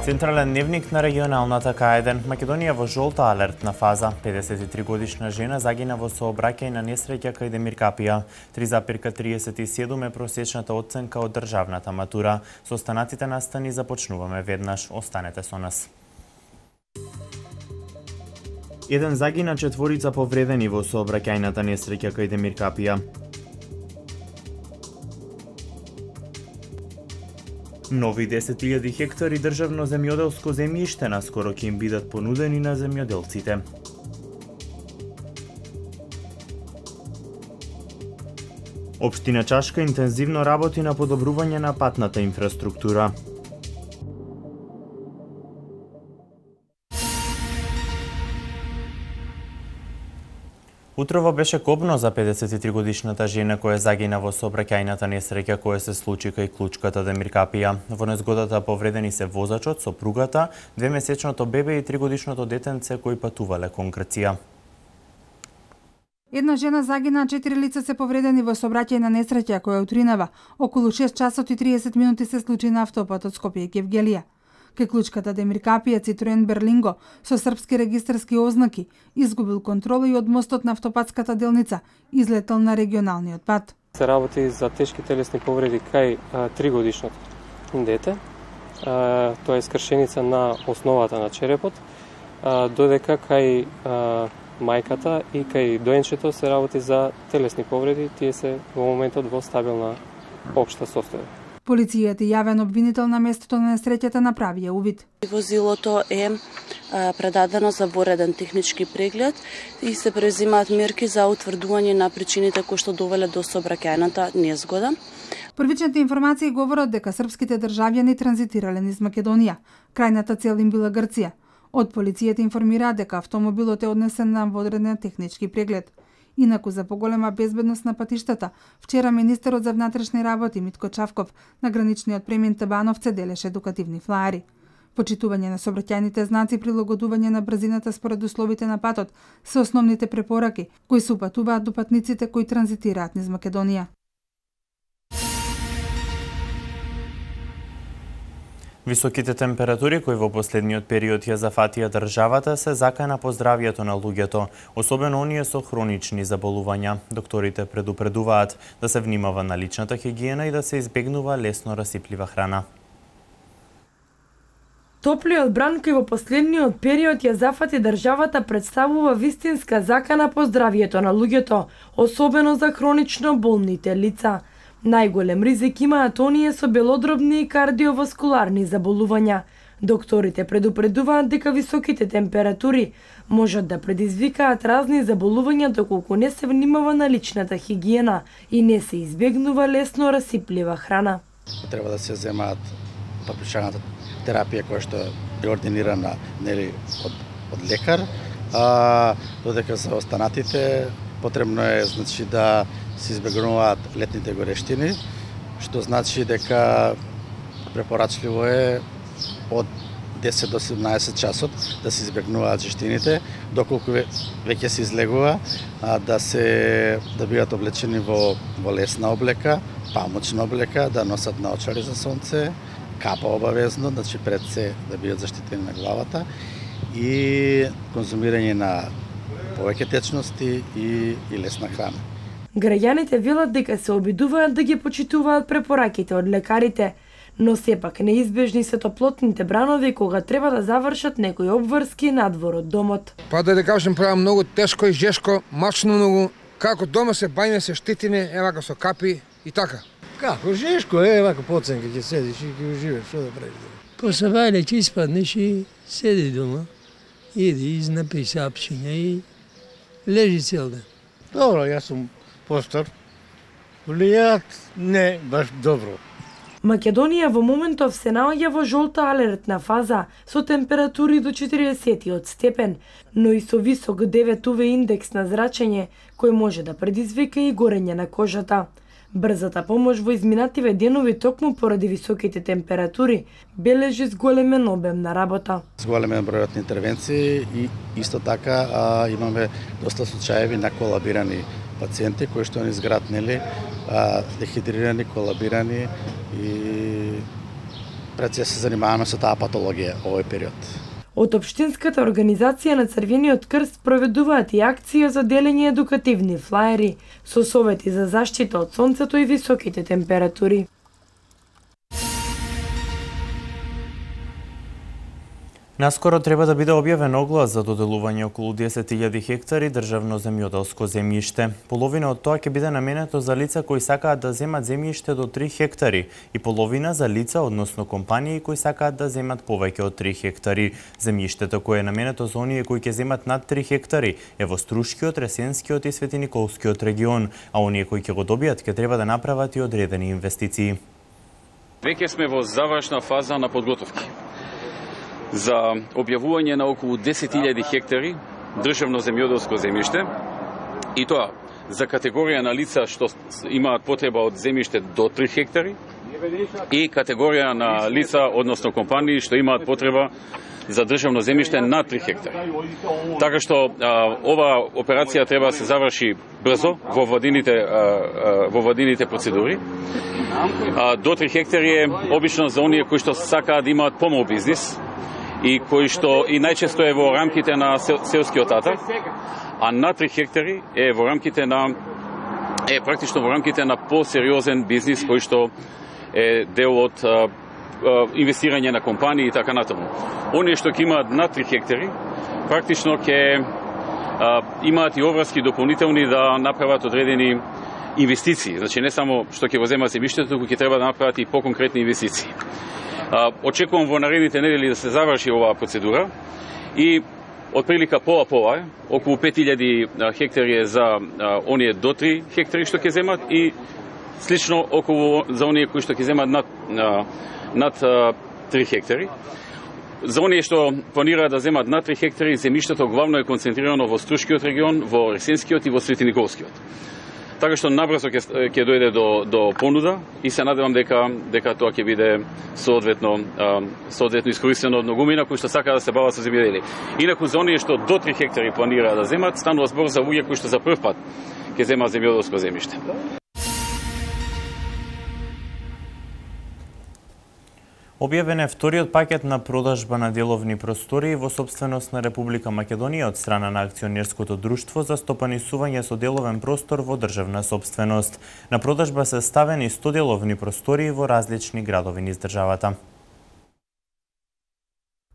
Централен дневник на регионалната К1. Македонија во жолта алертна фаза. 53-годишна жена загина во сообраќајна несреќа кај Демир Капија. 3,37 е просечната оценка од државната матура. Со останатите настани започнуваме веднаш. Останете со нас. Еден загина, 4 повредени во сообраќајната несреќа кај Демир Капија. Нови 10.000 хектари државно земјоделско земјиште наскоро ќе им бидат понудени на земјоделците. Општина Чашка интензивно работи на подобрување на патната инфраструктура. Утрово беше кобно за 53-годишната жена која загина во сообраќајната несреќа која се случи кај клучката Демир Капија. Во незгодата повредени се возачот, сопругата, 2-месечното бебе и 3-годишното детенце кои патувале кон Грција. Една жена загина, 4 лица се повредени во сообраќајна несреќа која утринава околу 6 часот и 30 минути се случи на автопатот Скопје-Гевгелија. Кај клучката Демир Капија Citroen Berlingo со српски регистарски ознаки изгубил контрола и од мостот на автопатската делница излетел на регионалниот пат. Се работи за тешки телесни повреди кај 3-годишното дете. Тоа е скршеница на основата на черепот, додека кај мајката и кај доенчето се работи за телесни повреди, тие се во моментот во стабилна општа состојба. Полицијата и јавен обвинител на местото на несреќата направија увид. Возилото е предадено за вореден технички преглед и се презимаат мерки за утврдување на причините кои што довеле до сообраќајната незгода. Првичните информации говорат дека српските државјани транзитирале низ Македонија. Крајната цел им била Грција. Од полицијата информираат дека автомобилот е однесен на вореден технички преглед. Инаку за поголема безбедност на патиштата, вчера министерот за внатрешни работи Митко Чавков на граничниот премин Табановце делеше едукативни флаери. Почитување на сообраќајните знаци, прилагодување на брзината според условите на патот се основните препораки кои се упатуваат до патниците кои транзитираат низ Македонија. Високите температури кои во последниот период ја зафатија државата се закана по здравјето на луѓето, особено оние со хронични заболувања. Докторите предупредуваат да се внимава на личната хигиена и да се избегнува лесно расиплива храна. Топлиот бран кој во последниот период ја зафати државата представува вистинска закана по здравјето на луѓето, особено за хронично болните лица. Најголем ризик имаат оние со белодробни и кардиоваскуларни заболувања. Докторите предупредуваат дека високите температури можат да предизвикаат разни заболувања доколку не се внимава на личната хигиена и не се избегнува лесно расиплива храна. Треба да се земаат пропишаната терапија која што е ординирана од лекар, додека за останатите потребно е да се избегнуваат летните горештини, што значи дека препорачливо е од 10 до 17 часот да се избегнуваат жештините, доколку веќе се излегува, да бидат облечени во лесна облека, памучна облека, да носат наочари за сонце, капа обавезно, значи пред се да бидат заштитени на главата и конзумирање на повеќе течности и лесна храна. Граѓаните велат дека се обидуваат да ги почитуваат препораките од лекарите, но сепак неизбежни се топлотните бранови кога треба да завршат некои обврски надвор од домот. Па да кажем права многу тешко и жешко, мачно многу, како дома се бајме, се штитиме, евака со капи и така. Како жешко, евака поценка ќе седиш и ќе уживеш, што да правиш? После вајле ќе испаднеш и седи дома, иди, изнапи сапчиња и лежи цел ден. Добро, јас сум постар. Влијаат не баш добро. Македонија во моментов се наоѓа во жолта алертна фаза со температури до 40 степен, но и со висок 9 UV индекс на зрачење кој може да предизвика и горење на кожата. Брзата помош во изминативе денови токму поради високите температури бележи зголемен обем на работа. Зголемен бројот на интервенции и исто така имаме доста случаеви на колабирани пациенти кои што ни изгратнели, дехидрирани, колабирани и пред се занимаваме со таа патологија овој период. Од Општинската организација на Црвениот крст проведуваат и акција за делење едукативни флаери со совети за заштита од сонцето и високите температури. Наскоро треба да биде објавен оглас за доделување околу 10.000 хектари државно земјоделско земјиште. Половина од тоа ќе биде наменето за лица кои сакаат да земат земјиште до 3 хектари и половина за лица, односно компании кои сакаат да земат повеќе од 3 хектари. Земјиштето кое е наменето за оние кои ќе земат над 3 хектари е во Струшкиот, Ресенскиот и Светиниколскиот регион, а оние кои ќе го добијат ќе треба да направат и одредени инвестиции. Веќе сме во завршна фаза на подготовки за објавување на околу 10.000 хектари државно земјоделско земјиште, и тоа за категорија на лица што имаат потреба од земјиште до 3 хектари и категорија на лица, односно компании, што имаат потреба за државно земјиште над 3 хектари. Така што ова операција треба да се заврши брзо во владините процедури. До 3 хектари е обично за оние кои што сакаат да имаат помал бизнис и кои што и најчесто е во рамките на селскиот атар, а на 3 хектари е во рамките на практично во рамките на посериозен бизнис кој што е дел од инвестирање на компании и така натаму. Оние што ќе имаат на 3 хектари практично ќе имаат и обврски дополнителни да направат одредени инвестиции. Значи не само што ќе го земат земјиштето, туку ќе треба да направат и поконкретни инвестиции. Очекувам во наредните недели да се заврши оваа процедура и отприлика пола околу 5.000 хектари е за оние до 3 хектари што ќе земат и слично околу за оние кои што ќе земат над 3 хектари. За оние што планираат да земат над 3 хектари, земјиштето главно е концентрирано во Струшкиот регион, во Ресенскиот и во Светиниколскиот. Така што набрзо ќе дојде до понуда и се надевам дека тоа ќе биде соодветно искористено од многумина кои што сакаат да се бават со земјоделие. Инаку за оние што до 3 хектари планираат да земат, станува збор за луѓе кои што за прв пат ќе земат земјоделско земјиште. Објавен е вториот пакет на продажба на деловни простории во собственост на Република Македонија од страна на акционерското друштво за стопанисување со деловен простор во државна собственост. На продажба се ставени 100 деловни простории во различни градови низ државата.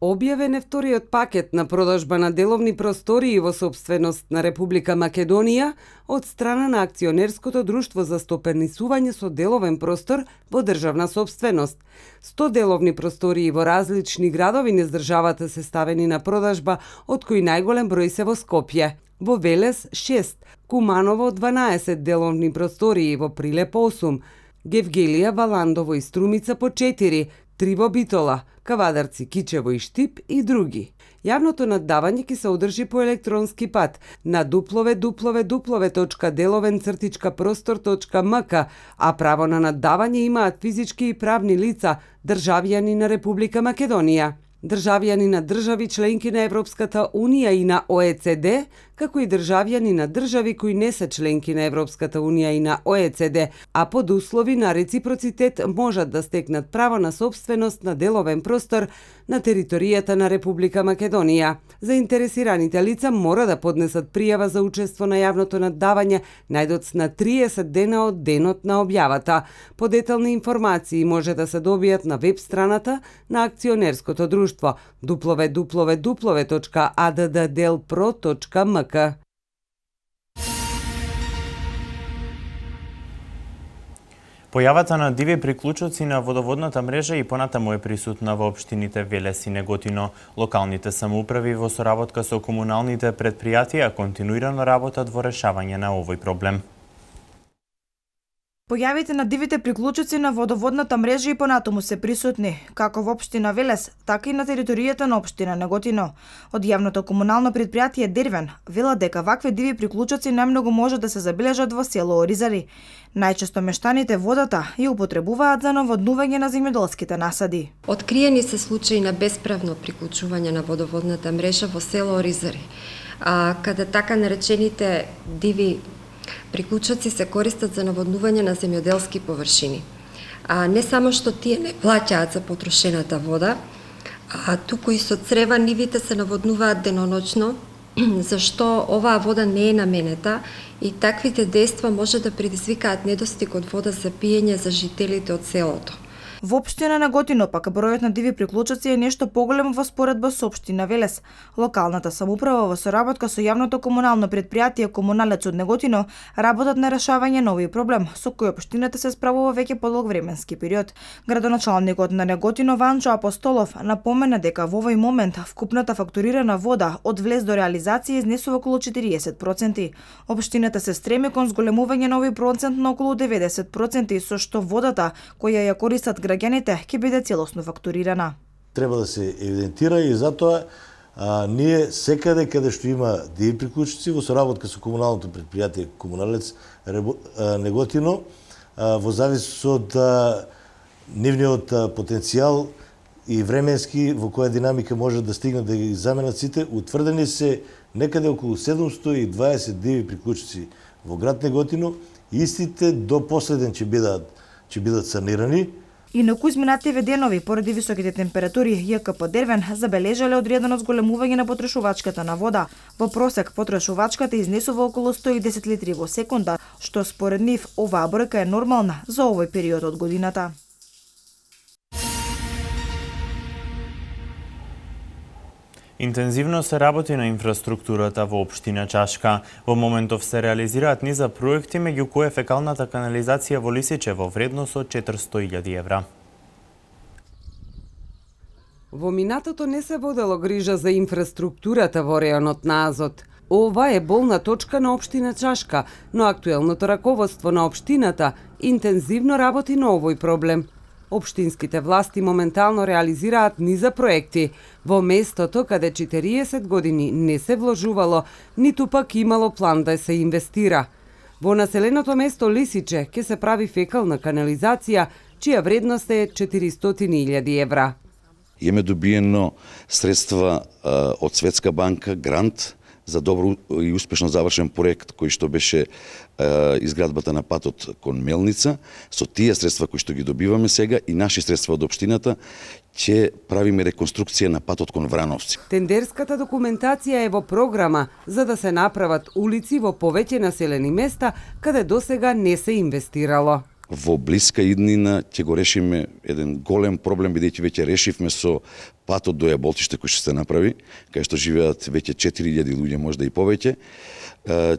Објавен е вториот пакет на продажба на деловни простории во собственост на Република Македонија од страна на акционерското друштво за стопанисување со деловен простор во државна собственост. 100 деловни простории во различни градови низ државата се ставени на продажба, од кои најголем број се во Скопје. Во Велес 6, Куманово 12 деловни простории, во Прилеп 8, Гевгелија, Валандово и Струмица по 4, 3 во Битола, Кавадарци, Кичево и Штип и други. Јавното наддавање ќе се одржи по електронски пат на www.deloven-prostor.mk, а право на наддавање имаат физички и правни лица, државјани на Република Македонија, државјани на држави членки на Европската Унија и на ОЕЦД, како и државјани на држави кои не се членки на Европската Унија и на ОЕЦД, а под услови на реципроцитет можат да стекнат право на собственост на деловен простор на територијата на Република Македонија. Заинтересираните лица мора да поднесат пријава за учество на јавното наддавање најдоцна 30 дена од денот на објавата. Подетални информации може да се добијат на веб страната на акционерското друштво www.adddelpro.mk. Појавата на диви приклучоци на водоводната мрежа и понатаму е присутна во општините Велес и Неготино. Локалните самоуправи во соработка со комуналните предпријатија континуирано работат во решавање на овој проблем. Појавите на дивите приклучоци на водоводната мрежа и понатаму се присутни, како во општина Велес, така и на територијата на општина Неготино. Од јавното комунално предпријатие Дервен велат дека вакви диви приклучоци најмногу може да се забележат во село Оризари. Најчесто мештаните водата ја употребуваат за наводнување на земјоделските насади. Откриени се случаи на бесправно приклучување на водоводната мрежа во село Оризари, каде така наречените диви приклучоци се користат за наводнување на земјоделски површини. Не само што тие не плаќаат за потрошената вода, туку и со црева нивите се наводнуваат деноночно, зашто оваа вода не е наменета и таквите дејства може да предизвикаат недостиг од вода за пиење за жителите од селото. Во општина Неготино пак бројот на диви приклучоци е нешто поголем во споредба со општина Велес. Локалната самоуправа во соработка со јавното комунално предпријатие Комуналец од Неготино работат на решавање на овој проблем, со кој општината се справува веќе подолг временски период. Градоначалникот на Неготино Ванчо Апостолов напомена дека во овој момент вкупната фактурирана вода од влез до реализација изнесува околу 40%. Општината се стреми кон зголемување на овој процент на околу 90%, со што водата која ја користат граѓаните ќе биде целосно фактурирана. Треба да се евидентира и затоа ние секаде каде што има диви приклучоци во соработка со комуналното предпријатие Комуналец Неготино, во зависност од нивниот потенцијал и временски во која динамика може да стигнат да ги заменат сите, утврдени се некаде околу 720 диви приклучоци во град Неготино, истите до последен ќе бидат санирани. Инаку изминативе денови, поради високите температури, ЈКП Дервен забележале одредено зголемување на потрошувачката на вода. Во просек потрошувачката изнесува околу 110 литри во секунда, што според нив оваа бројка е нормална за овој период од годината. Интензивно се работи на инфраструктурата во општина Чашка. Во моментов се реализираат низа проекти, меѓу кои фекалната канализација во Лисиче во вредност од 400.000 евра. Во минатото не се водело грижа за инфраструктурата во реонот на Азот. Ова е болна точка на општина Чашка, но актуелното раководство на општината интензивно работи на овој проблем. Општинските власти моментално реализираат низа проекти во местото каде 40 години не се вложувало, ниту пак имало план да се инвестира. Во населеното место Лисиче ќе се прави фекална канализација, чија вредност е 400.000 евра. Имаме добиено средства од Светска банка, грант за добро и успешно завршен проект кој што беше изградбата на патот кон Мелница. Со тие средства кои што ги добиваме сега и наши средства од општината ќе правиме реконструкција на патот кон Врановци. Тендерската документација е во програма за да се направат улици во повеќе населени места каде досега не се инвестирало. Во блиска иднина ќе го решиме еден голем проблем, бидејќи веќе решивме со патот до Јаболчиште кој ќе се направи, кај што живеат веќе 4000 луѓе, можда и повеќе.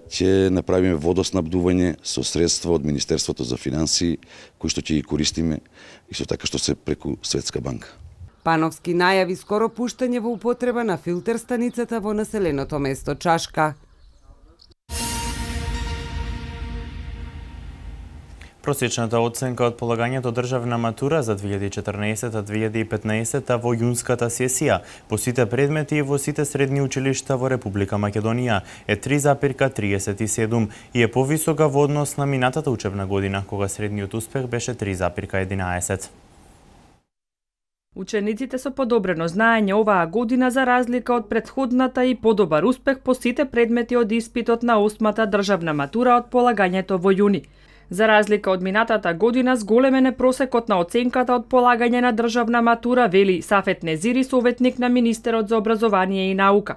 Ќе направиме водоснабдување со средства од Министерството за финансии, кои што ќе ги користиме исто така што се преку Светска банка. Пановски најави скоро пуштање во употреба на филтер станицата во населеното место Чашка. Просечната оценка од полагањето државна матура за 2014-2015 во јунската сесија по сите предмети и во сите средни училишта во Република Македонија е 3,37 и е повисока во однос на минатата учебна година, кога средниот успех беше 3,11. Учениците со подобрено знаење оваа година за разлика од претходната и подобар успех по сите предмети од испитот на 8-та државна матура од полагањето во јуни. За разлика од минатата година, зголемен е просекот на оценката од полагање на државна матура, вели Сафет Незири, советник на министерот за образование и наука.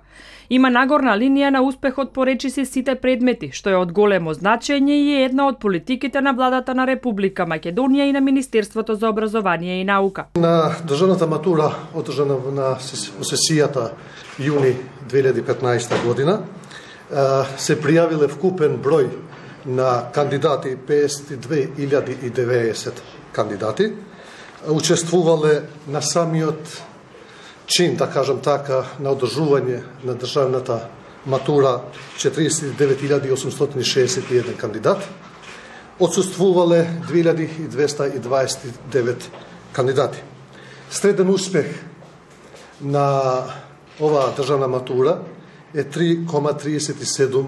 Има нагорна линија на успехот по речиси сите предмети, што е од големо значење и е една од политиките на владата на Република Македонија и на Министерството за образование и наука. На државната матура одржана на сесијата јуни 2015 година се пријавиле вкупен број на кандидати 52.090 кандидати. Учествувале на самиот чин, да кажам така, на одржување на државната матура 49.861 кандидат. отсуствувале 2229 кандидати. Среден успех на оваа државна матура е 3,37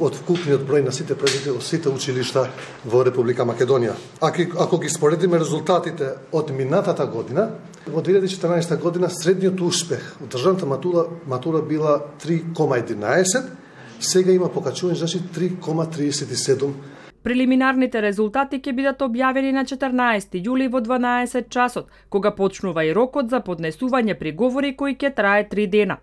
од вкупниот број на сите предмети од сите училишта во Република Македонија. Ако ги споредиме резултатите од минатата година, во 2014 година средниот успех од државната матура била 3,11, сега има покачување, значи 3,37. Прелиминарните резултати ќе бидат објавени на 14 јули во 12 часот, кога почнува и рокот за поднесување приговори кој ќе трае 3 дена.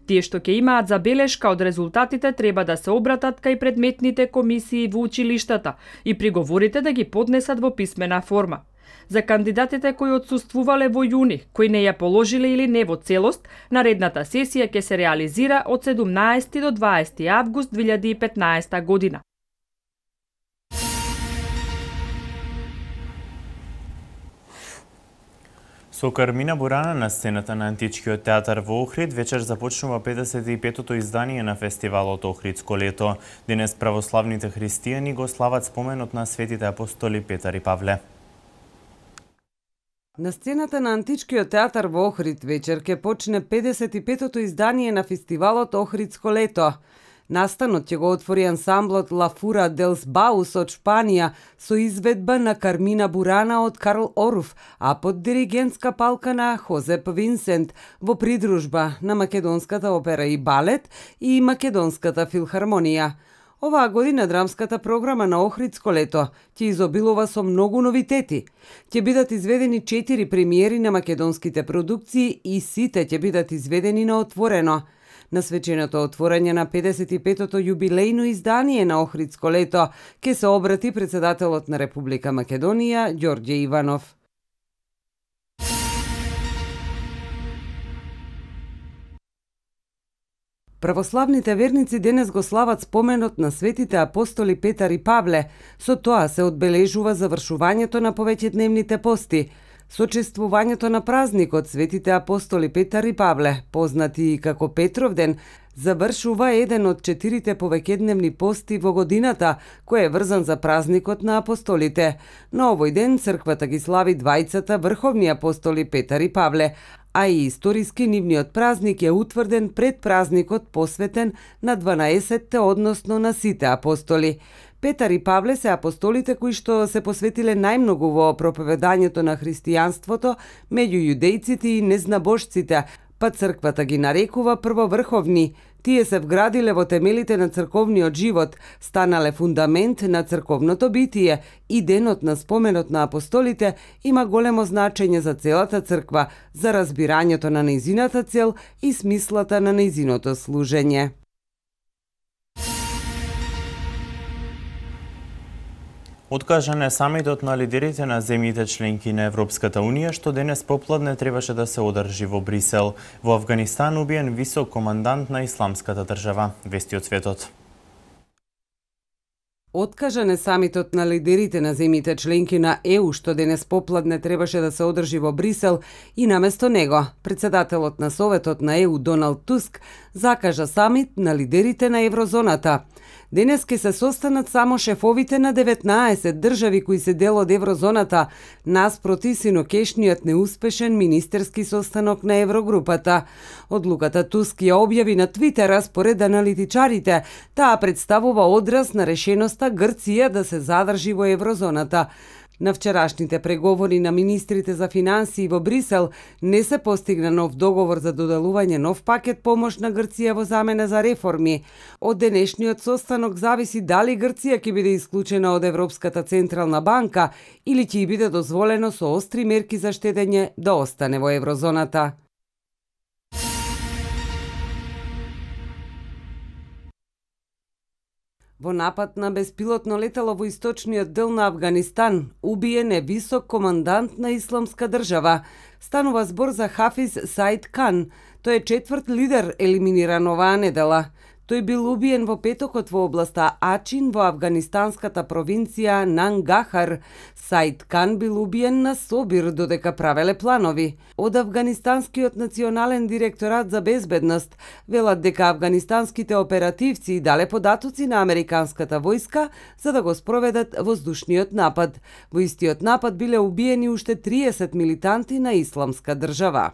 Тие што ќе имаат забелешка од резултатите треба да се обратат кај предметните комисии во училиштата и приговорите да ги поднесат во писмена форма. За кандидатите кои отсуствувале во јуни, кои не ја положиле или не во целост, наредната сесија ќе се реализира од 17 до 20 август 2015 година. Со Кармина Бурана на сцената на Античкиот театар во Охрид вечер започнува 55-тото издание на фестивалот Охридско лето. Денес православните христијани го слават споменот на светите апостоли Петар и Павле. На сцената на Античкиот театар во Охрид вечер ќе почне 55-тото издание на фестивалот Охридско лето. Настанот ќе го отвори ансамблот La Fura dels Baus од Шпанија со изведба на Кармина Бурана од Карл Оруф, а под диригентска палка на Хозеп Винсент во придружба на Македонската опера и балет и Македонската филхармонија. Оваа година драмската програма на Охридско лето ќе изобилува со многу новитети. Ќе бидат изведени 4 премиери на македонските продукции и сите ќе бидат изведени на отворено. На свеченото отворање на 55-тото јубилејно издание на Охридско лето ќе се обрати председателот на Република Македонија Ѓорѓе Иванов. Православните верници денес го слават споменот на светите апостоли Петар и Павле. Со тоа се одбележува завршувањето на повеќедневните пости. Сочествувањето на празникот светите апостоли Петар и Павле, познати и како Петровден, завршува еден од 4 повеќедневни пости во годината, кој е врзан за празникот на апостолите. На овој ден црквата ги слави двајцата врховни апостоли Петар и Павле, а и историски нивниот празник е утврден пред празникот посветен на 12-те, односно на сите апостоли. Петар и Павле се апостолите кои што се посветиле најмногу во проповедањето на христијанството меѓу јудејците и незнабожците, па црквата ги нарекува првоврховни. Тие се вградиле во темелите на црковниот живот, станале фундамент на црковното битие и денот на споменот на апостолите има големо значење за целата црква, за разбирањето на нејзината цел и смислата на нејзиното служење. Откажан е самитот на лидерите на земјите членки на Европската Унија, што денес попладне требаше да се одржи во Брисел. Во Авганистан убиен висок командант на Исламската држава. Вести од светот. Откажан е самитот на лидерите на земјите членки на ЕУ, што денес попладне требаше да се одржи во Брисел и наместо него, председателот на Советот на ЕУ Доналд Туск закажа самит на лидерите на еврозоната. Денес ке се состанат само шефовите на 19 држави кои се дел од еврозоната, наспроти синокешниот неуспешен министерски состанок на еврогрупата. Одлуката Туск ја објави на Твитер според аналитичарите. Таа представува одраз на решеноста Грција да се задржи во еврозоната. На вчерашните преговори на министрите за финансии во Брисел не се постигна нов договор за доделување нов пакет помош на Грција во замена за реформи. Од денешниот состанок зависи дали Грција ќе биде исклучена од Европската централна банка или ќе биде дозволено со остри мерки за штедење да остане во еврозоната. Во напад на беспилотно летало во источниот дел на Авганистан убиен е висок командант на Исламска држава. Станува збор за Хафиз Саид Кан. Тој е четврт лидер елиминиран оваа недела. Тој бил убиен во петокот во областа Ачин во афганистанската провинција Нангахар. Саид Кан бил убиен на собир додека правеле планови. Од Афганистанскиот национален директорат за безбедност велат дека афганистанските оперативци дале податоци на американската војска за да го спроведат воздушниот напад. Во истиот напад биле убиени уште 30 милитанти на Исламска држава.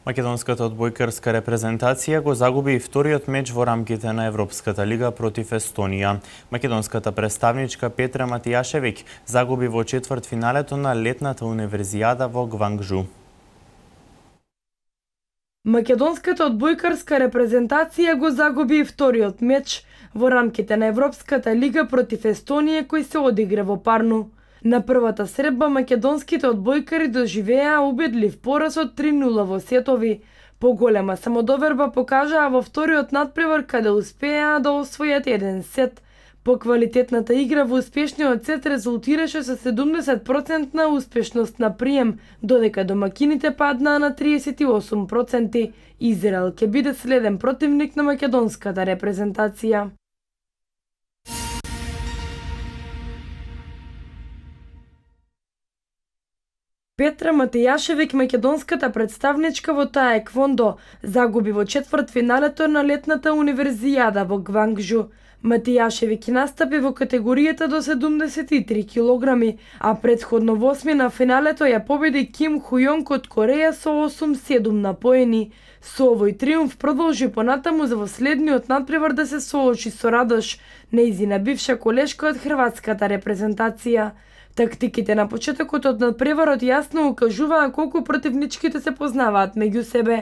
Македонската одбојкарска репрезентација го загуби и вториот меч во рамките на Европската лига против Естонија. Македонската представничка Петра Матијашевиќ загуби во четвртфиналето на летната универзијада во Гвангџу. Македонската одбојкарска репрезентација го загуби и вториот меч во рамките на Европската лига против Естонија кој се одигра во Парну. На првата средба македонските одбојкари доживеа убедлив пораз од 3-0 во сетови. Поголема самодоверба покажаа во вториот надпревар каде успеа да освојат еден сет. По квалитетната игра во успешниот сет резултираше со 70% успешност на прием, додека домакините паднаа на 38%. Израел ќе биде следен противник на македонската репрезентација. Петра Матијашевиќ, македонската представничка во таеквондо, загуби во четвртфиналето на летната универзијада во Гвангџу. Матијашевиќ настапи во категоријата до 73 килограми, а предходно во осми на финалето ја победи Ким Хујонг од Кореја со 8-7 на поени. Со овој триумф продолжи понатаму за во следниот надпревар да се соочи со Радош, нејзина бивша колешка од хрватската репрезентација. Тактиките на почетокот од надпреварот јасно укажуваа колку противничките се познаваат меѓу себе.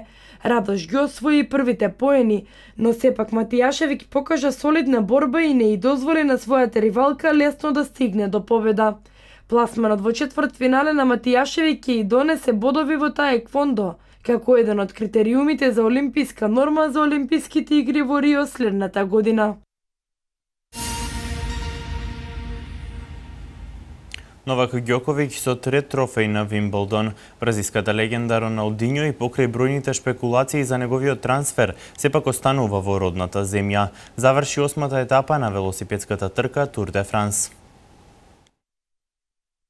Радош ги освои првите поени, но сепак Матијашевиќ покажа солидна борба и не и дозволи на својата ривалка лесно да стигне до победа. Пласманот во четвртфинале на Матијашевиќ ќе и донесе бодови во таеквондо, како еден од критериумите за олимписка норма за Олимписките игри во Рио следната година. Новак Ѓоковиќ со трет трофеј на Вимблдон. Бразиската легенда Роналдињо и покрај бројните шпекулации за неговиот трансфер, сепак останува во родната земја. Заврши осмата етапа на велосипедската трка Тур де Франс.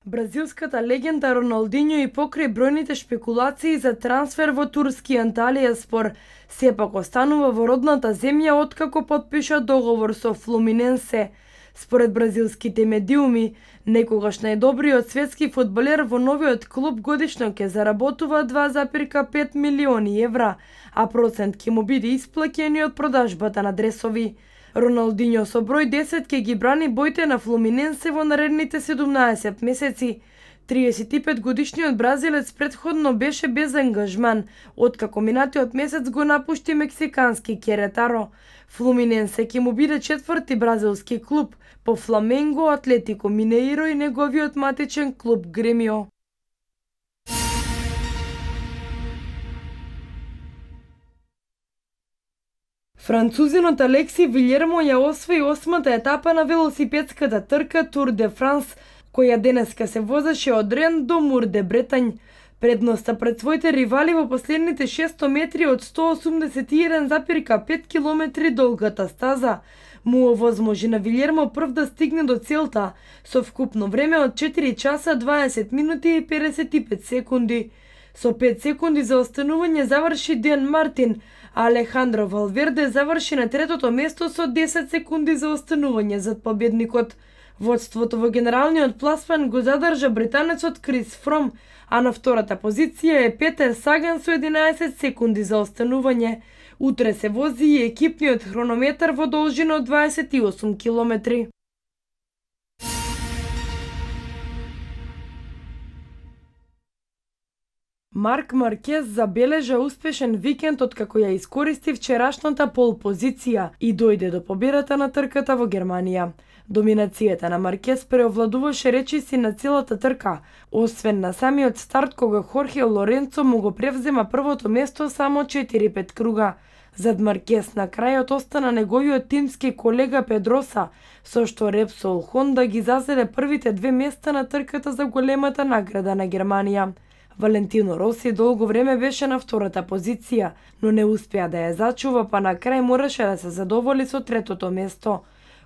Бразилската легенда Роналдињо и покрај бројните шпекулации за трансфер во турски Анталија спор, сепак останува во родната земја откако потпиша договор со Флуминенсе. Според бразилските медиуми, некогаш најдобриот светски фудбалер во новиот клуб годишно ќе заработува 2,5 милиони евра, а процент ќе му биде исплаќен од продажбата на дресови. Роналдињо со број 10 ќе ги брани боите на Флуминенсе во наредните 17 месеци. 35 годишниот бразилец предходно беше без ангажман, откако минатиот месец го напушти мексикански Керетаро. Флуминенсе ќе му биде четврти бразилски клуб, по Фламенго, Атлетико Минеиро и неговиот матичен клуб Гремио. Французинот Алекси Вилјермо ја освои осмата етапа на велосипедската трка Тур де Франс, која денеска се возеше од Рен до Мур де Бретањ. Предноста пред своите ривали во последните 600 метри од 181,5 километри долгата стаза му овозможи на Вилјермо прв да стигне до целта со вкупно време од 4 часа 20 минути и 55 секунди. Со 5 секунди за останување заврши Ден Мартин, а Алехандро Валверде заврши на третото место со 10 секунди за останување зад победникот. Водството во генералниот пласман го задржа британецот Крис Фром, а на втората позиција е Петер Саган со 11 секунди за останување. Утре се вози и екипниот хронометар во должина од 28 километри. Марк Маркез забележа успешен викенд откако ја искористи вчерашната пол позиција и дојде до победата на трката во Германија. Доминацијата на Маркес преовладуваше речиси на целата трка, освен на самиот старт кога Хорхе Лоренцо му го превзема првото место само 4-5 круга. Зад Маркес на крајот остана неговиот тимски колега Педроса, со што Репсол Хонда ги заседе првите 2 места на трката за големата награда на Германија. Валентино Роси долго време беше на втората позиција, но не успеа да ја зачува, па на крај мораше да се задоволи со третото место.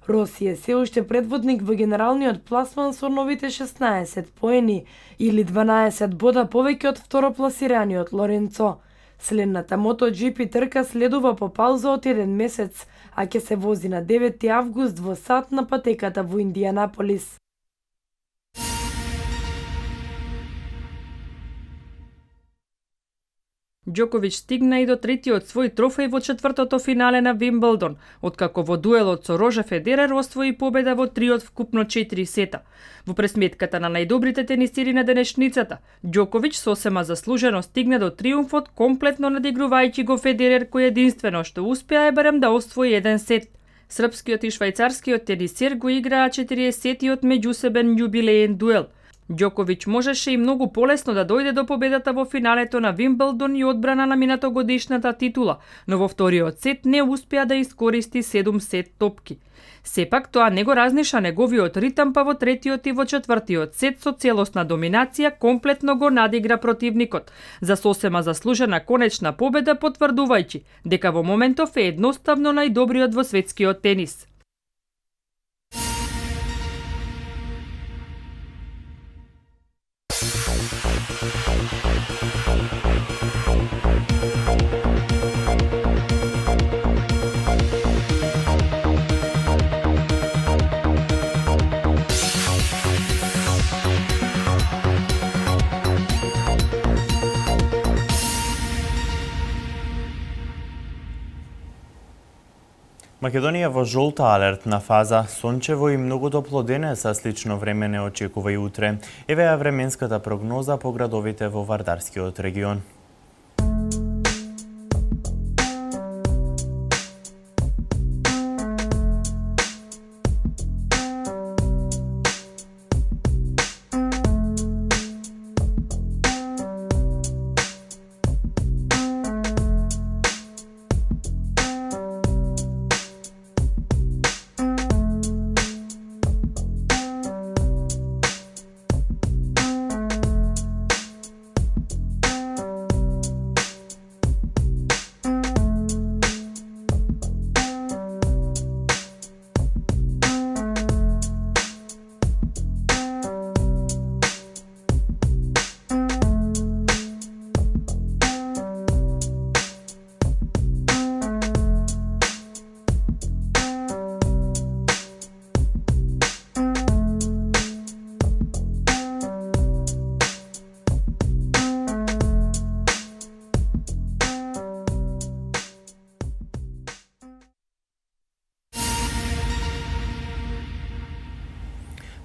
Роси е се уште предводник во генералниот пласман со новите 16 поени, или 12 бода повеќе од второпласираниот Лоренцо. Следната MotoGP трка следува по пауза од 1 месец, а ќе се вози на 9 август во сад на патеката во Индијанаполис. Ѓоковиќ стигна и до третиот свој трофеј во четвртото финале на Вимблдон, откако во дуелот со Рожер Федерер освои победа во 3 од вкупно 4 сета. Во пресметката на најдобрите тенисири на денешницата, Ѓоковиќ сосема заслужено стигна до триумфот, комплетно надигрувајќи го Федерер, кој единствено што успеа е барем да освои еден сет. Српскиот и швајцарскиот тенисер го играа 40-тиот меѓусебен јубилеен дуел. Ѓоковиќ можеше и многу полесно да дојде до победата во финалето на Вимблдон и одбрана на минатогодишната титула, но во вториот сет не успеа да искористи 7 сет топки. Сепак тоа не го разниша неговиот ритам, па во третиот и во четвртиот сет со целосна доминација комплетно го надигра противникот, за сосема заслужена конечна победа, потврдувајќи дека во моментов е едноставно најдобриот во светскиот тенис. Македонија во жолта алертна фаза, сончево и многу топло денес, а слично време не очекува и утре. Еве ја временската прогноза по градовите во Вардарскиот регион.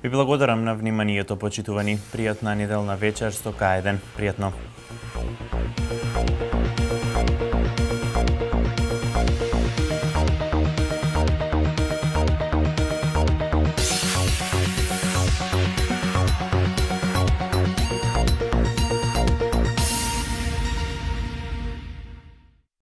Ви благодарам на вниманието, почитувани. Пријатна неделна вечер со К1. Пријатно.